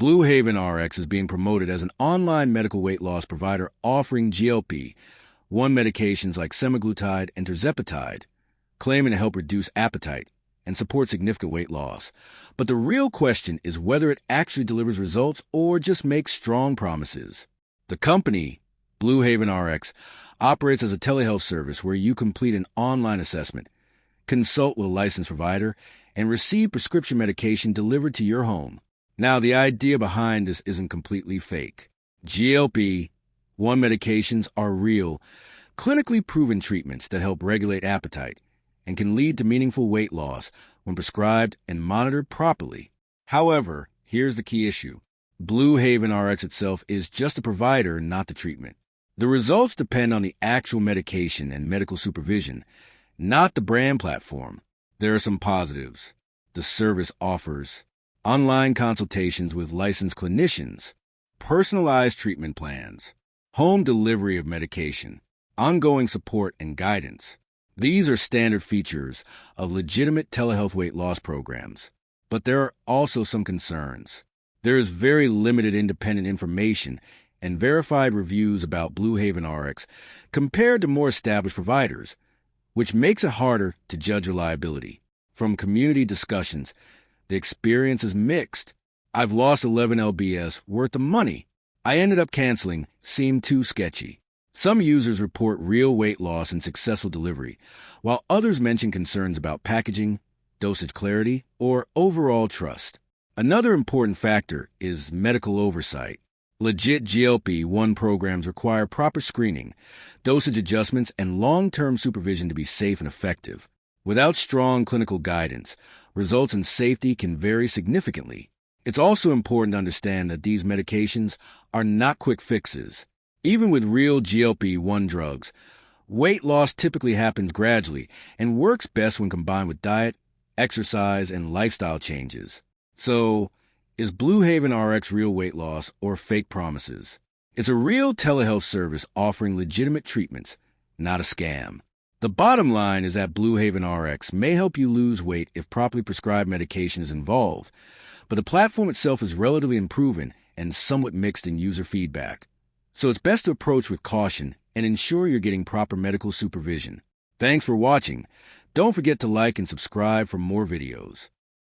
Blue Haven RX is being promoted as an online medical weight loss provider offering GLP-1 medications like semaglutide and tirzepatide, claiming to help reduce appetite and support significant weight loss. But the real question is whether it actually delivers results or just makes strong promises. The company, Blue Haven RX, operates as a telehealth service where you complete an online assessment, consult with a licensed provider, and receive prescription medication delivered to your home. Now, the idea behind this isn't completely fake. GLP-1 medications are real, clinically proven treatments that help regulate appetite and can lead to meaningful weight loss when prescribed and monitored properly. However, here's the key issue. Blue Haven RX itself is just a provider, not the treatment. The results depend on the actual medication and medical supervision, not the brand platform. There are some positives. The service offers online consultations with licensed clinicians, personalized treatment plans, home delivery of medication, ongoing support and guidance. These are standard features of legitimate telehealth weight loss programs. But there are also some concerns. There is very limited independent information and verified reviews about Blue Haven RX compared to more established providers, which makes it harder to judge reliability. From community discussions, the experience is mixed. I've lost 11 lbs worth of money. I ended up canceling, seemed too sketchy. Some users report real weight loss and successful delivery, while others mention concerns about packaging, dosage clarity, or overall trust. Another important factor is medical oversight. Legit GLP-1 programs require proper screening, dosage adjustments, and long-term supervision to be safe and effective. Without strong clinical guidance, results in safety can vary significantly. It's also important to understand that these medications are not quick fixes. Even with real GLP-1 drugs, weight loss typically happens gradually and works best when combined with diet, exercise, and lifestyle changes. So, is Blue Haven RX real weight loss or fake promises? It's a real telehealth service offering legitimate treatments, not a scam. The bottom line is that Blue Haven RX may help you lose weight if properly prescribed medication is involved, but the platform itself is relatively unproven and somewhat mixed in user feedback. So it's best to approach with caution and ensure you're getting proper medical supervision. Thanks for watching. Don't forget to like and subscribe for more videos.